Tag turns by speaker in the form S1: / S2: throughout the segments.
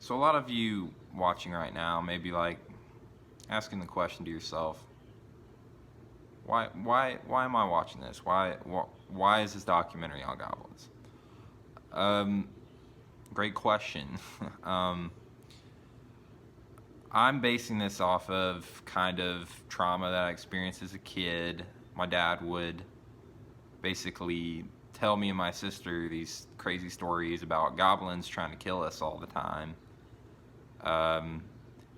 S1: So a lot of you watching right now may be like asking the question to yourself, why am I watching this? Why is this documentary on goblins? Um, Great question. um, I'm basing this off of kind of trauma that I experienced as a kid. My dad would basically tell me and my sister these crazy stories about goblins trying to kill us all the time. Um,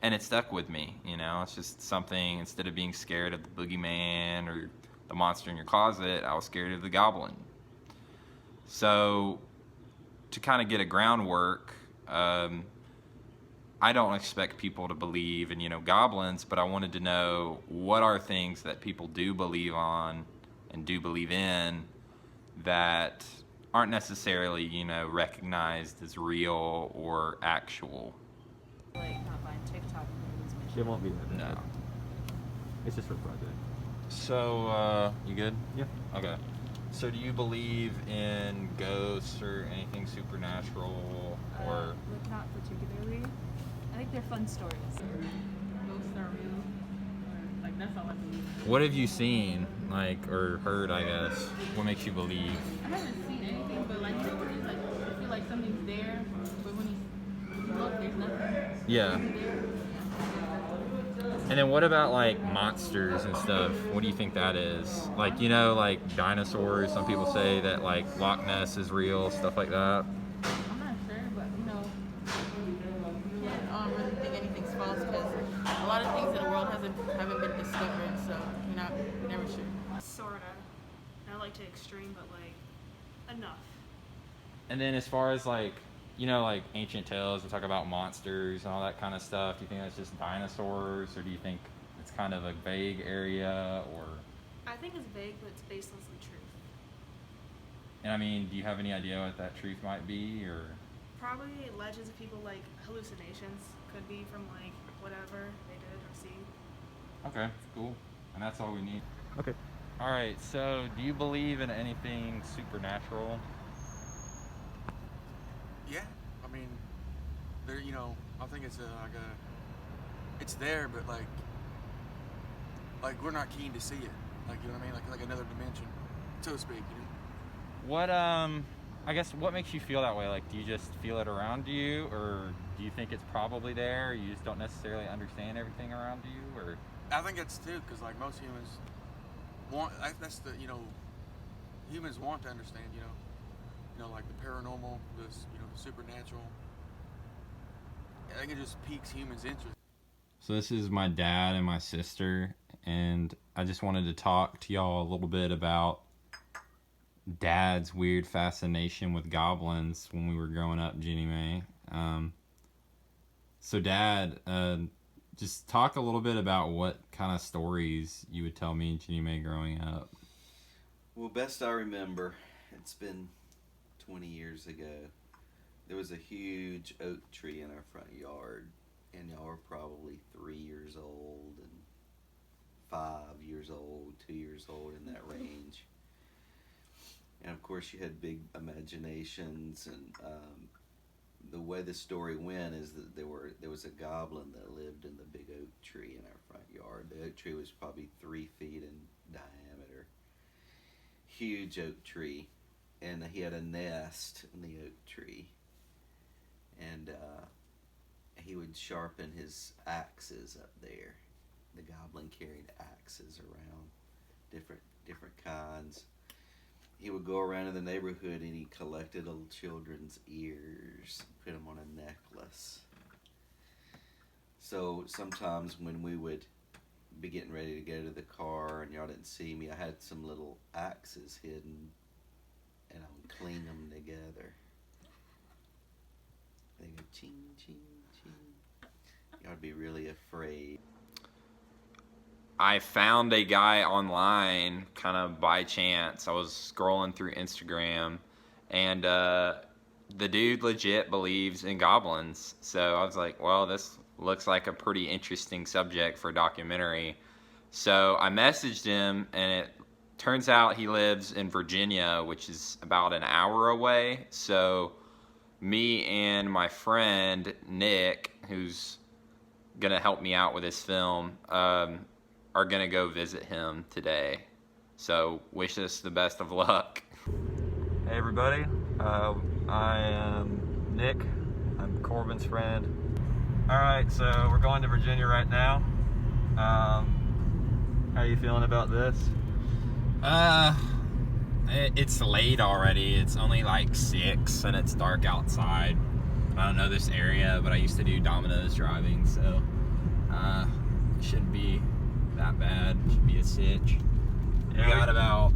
S1: and it stuck with me, you know. It's just something, instead of being scared of the boogeyman or the monster in your closet, I was scared of the goblin. So, to kind of get a groundwork, I don't expect people to believe in, goblins, but I wanted to know what are things that people do believe on and do believe in that aren't necessarily, recognized as real or actual.
S2: Like, not buying TikTok movies.
S3: It won't be that bad.
S1: No.
S3: It's just for the project.
S1: So, you good?
S3: Yeah.
S1: Okay. So, do you believe in ghosts or anything supernatural, or?
S2: Like, not particularly. I think they're fun stories.
S4: Ghosts are real. Like, that's all I believe.
S1: What have you seen, or heard, I guess? What makes you believe?
S4: I haven't seen anything, but like, it's like I feel like something's there, but when you look, there's nothing.
S1: Yeah.
S4: There.
S1: And then what about monsters and stuff? What do you think that is? Like dinosaurs. Some people say that Loch Ness is real, stuff like that.
S4: I'm not sure, but can't really think anything's false because a lot of things in the world haven't been discovered, so you're never sure.
S2: Sorta. Not like to extreme, but enough.
S1: And then as far as ancient tales, we talk about monsters and all that kind of stuff. Do you think that's just dinosaurs, or do you think it's kind of a vague area, or?
S2: I think it's vague, but it's based on some truth.
S1: And I mean, do you have any idea what that truth might be, or?
S2: Probably legends of people, hallucinations. Could be from whatever they did or see.
S1: Okay, cool. And that's all we need.
S3: Okay.
S1: All right. So, do you believe in anything supernatural?
S5: Yeah, I mean, there. I think it's it's there, but we're not keen to see it. You know what I mean? Like another dimension, so to speak.
S1: What I guess what makes you feel that way? Do you just feel it around you, or do you think it's probably there? You just don't necessarily understand everything around you, or?
S5: I think that's too, because most humans want. That's the humans want to understand. Like the paranormal, the supernatural. I think it just piques humans' interest.
S1: So this is my dad and my sister, and I just wanted to talk to y'all a little bit about Dad's weird fascination with goblins when we were growing up, Jenny Mae. So Dad, just talk a little bit about what kind of stories you would tell me and Jenny Mae growing up.
S6: Well, best I remember, it's been 20 years ago, there was a huge oak tree in our front yard, and y'all were probably 3 years old and 5 years old, 2 years old, in that range. And of course you had big imaginations, and the way the story went is that there was a goblin that lived in the big oak tree in our front yard. The oak tree was probably 3 feet in diameter. Huge oak tree. And he had a nest in the oak tree, and he would sharpen his axes up there. The goblin carried axes around, different kinds. He would go around in the neighborhood and he collected little children's ears, put them on a necklace. So sometimes when we would be getting ready to go to the car and y'all didn't see me, I had some little axes hidden, and I would clean them together. They go ching, ching, ching. Y'all would be really afraid.
S1: I found a guy online kind of by chance. I was scrolling through Instagram, and the dude legit believes in goblins. So I was like, well, this looks like a pretty interesting subject for a documentary. So I messaged him, and it turns out he lives in Virginia, which is about an hour away. So me and my friend Nick, who's gonna help me out with this film, are gonna go visit him today. So wish us the best of luck.
S3: Hey everybody, I am Nick. I'm Corbin's friend. Alright, so we're going to Virginia right now. How are you feeling about this?
S1: It's late already. It's only like 6 and it's dark outside. I don't know this area, but I used to do Domino's driving, so it shouldn't be that bad. It should be a sitch.
S3: Yeah,
S1: We got about,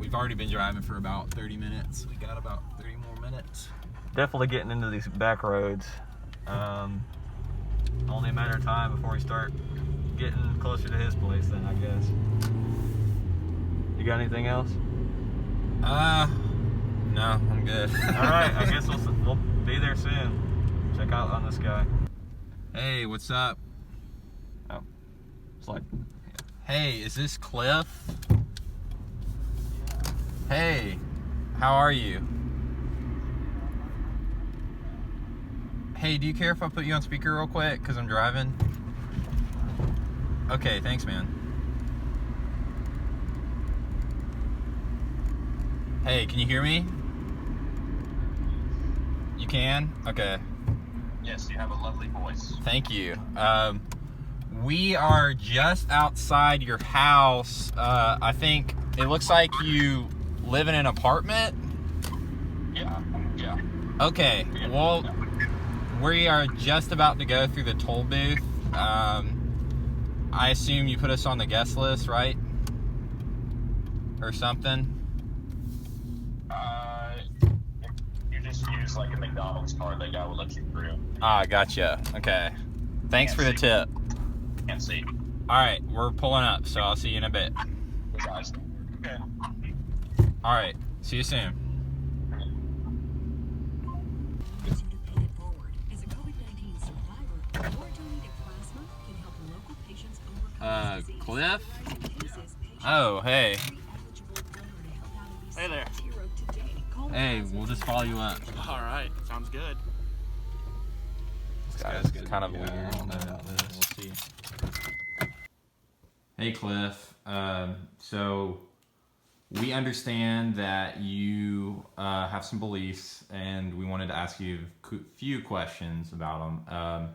S1: we've already been driving for about 30 minutes. We got about 30 more minutes.
S3: Definitely getting into these back roads. Only a matter of time before we start getting closer to his place then, I guess. You got anything else?
S1: No, I'm good.
S3: Alright, I guess we'll be there soon. Check out on this guy.
S1: Hey, what's up?
S3: Oh, it's like,
S1: Hey, is this Cliff? Hey, how are you? Hey, do you care if I put you on speaker real quick? Because I'm driving. Okay, thanks, man. Hey, can you hear me? You can? Okay.
S7: Yes, you have a lovely voice.
S1: Thank you. We are just outside your house. I think it looks like you live in an apartment.
S7: Yeah.
S1: Okay, well, we are just about to go through the toll booth. I assume you put us on the guest list, right? Or something?
S7: You just use like a McDonald's card that guy will let you through.
S1: Ah, gotcha. Okay. Thanks for the tip.
S7: Can't see.
S1: Alright, we're pulling up, so I'll see you in a bit.
S7: His eyes. Okay.
S1: Alright, see you soon. Cliff? Oh, hey.
S8: Hey there.
S1: Hey, we'll just follow you up.
S8: All right, sounds good.
S1: This guy's kind of weird. I don't know about this. We'll see. Hey, Cliff. So we understand that you have some beliefs, and we wanted to ask you a few questions about them.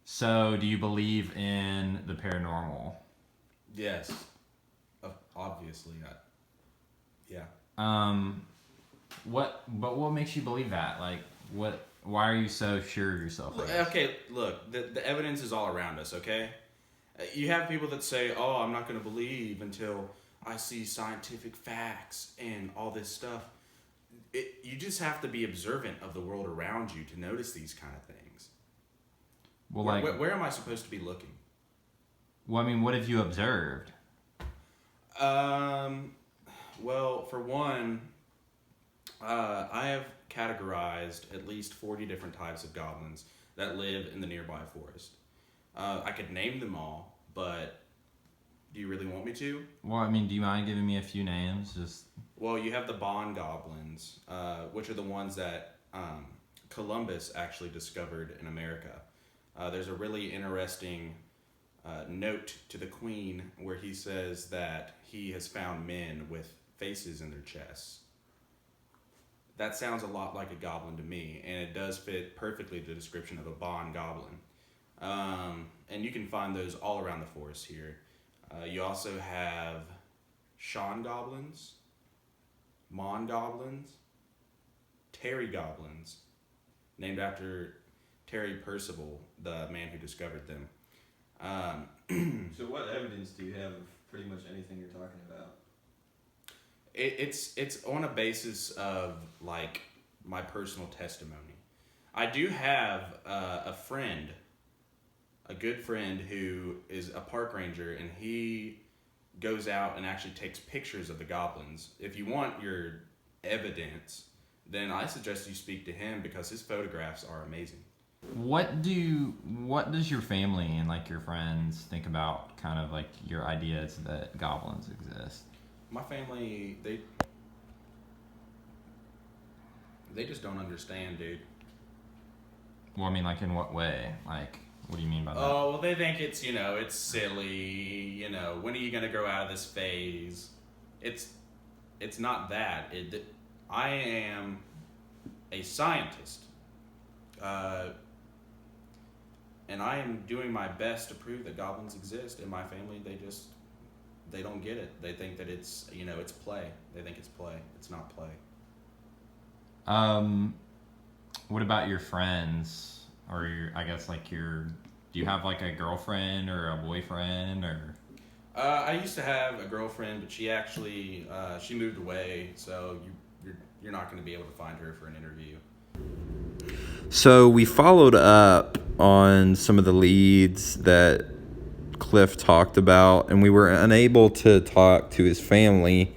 S1: So, do you believe in the paranormal?
S9: Yes. Obviously. Yeah.
S1: What makes you believe that? Like, why are you so sure of yourself?
S9: Okay, look, the evidence is all around us, okay? You have people that say, oh, I'm not going to believe until I see scientific facts and all this stuff. You just have to be observant of the world around you to notice these kind of things.
S1: Well,
S9: where am I supposed to be looking?
S1: Well, I mean, what have you observed?
S9: Well, for one, I have categorized at least 40 different types of goblins that live in the nearby forest. I could name them all, but do you really want me to?
S1: Well, I mean, do you mind giving me a few names?
S9: Well, you have the Bond goblins, which are the ones that Columbus actually discovered in America. There's a really interesting note to the Queen where he says that he has found men with faces in their chests. That sounds a lot like a goblin to me, and it does fit perfectly the description of a Bond goblin. And you can find those all around the forest here. You also have Sean goblins, Mon goblins, Terry goblins, named after Terry Percival, the man who discovered them.
S3: So what evidence do you have of pretty much anything you're talking about?
S9: It's on a basis of like my personal testimony. I do have a friend, a good friend who is a park ranger, and he goes out and actually takes pictures of the goblins. If you want your evidence, then I suggest you speak to him because his photographs are amazing.
S1: What does your family and like your friends think about kind of like your ideas that goblins exist?
S9: My family, they they just don't understand, dude.
S1: Well, I mean, like, in what way? Like, what do you mean by that?
S9: Oh, well, they think it's, it's silly, when are you going to grow out of this phase? It's not that. I am a scientist. And I am doing my best to prove that goblins exist. In my family, they don't get it. They think that it's, it's play. They think it's play. It's not play.
S1: What about your friends? Or do you have like a girlfriend or a boyfriend or?
S9: I used to have a girlfriend, but she actually, she moved away, so you're not going to be able to find her for an interview.
S6: So we followed up on some of the leads that Cliff talked about, and we were unable to talk to his family,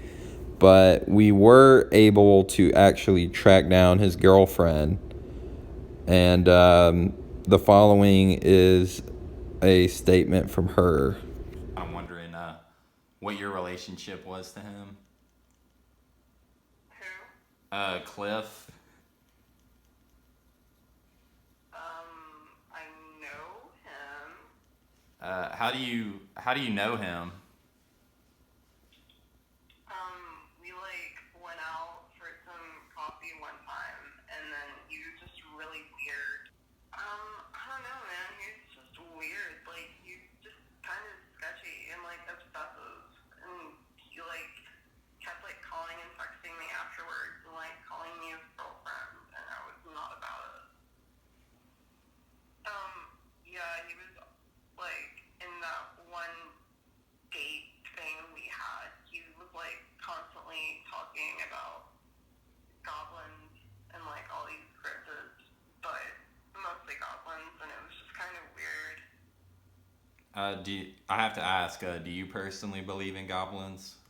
S6: but we were able to actually track down his girlfriend. And the following is a statement from her.
S1: I'm wondering what your relationship was to him.
S8: Who?
S1: Cliff.
S8: I know him.
S1: How do you know him?
S8: We went out for some coffee one time, and then he was just really weird. I don't know, man. He's just weird. He's just kind of sketchy and obsessive, and he kept calling and texting me afterwards and calling me his girlfriend, and I was not about it. Yeah, he was in that one date thing we had, he was constantly talking about goblins and all these cryptids, but mostly goblins, and it was just kind of weird.
S1: I have to ask, do you personally believe in goblins?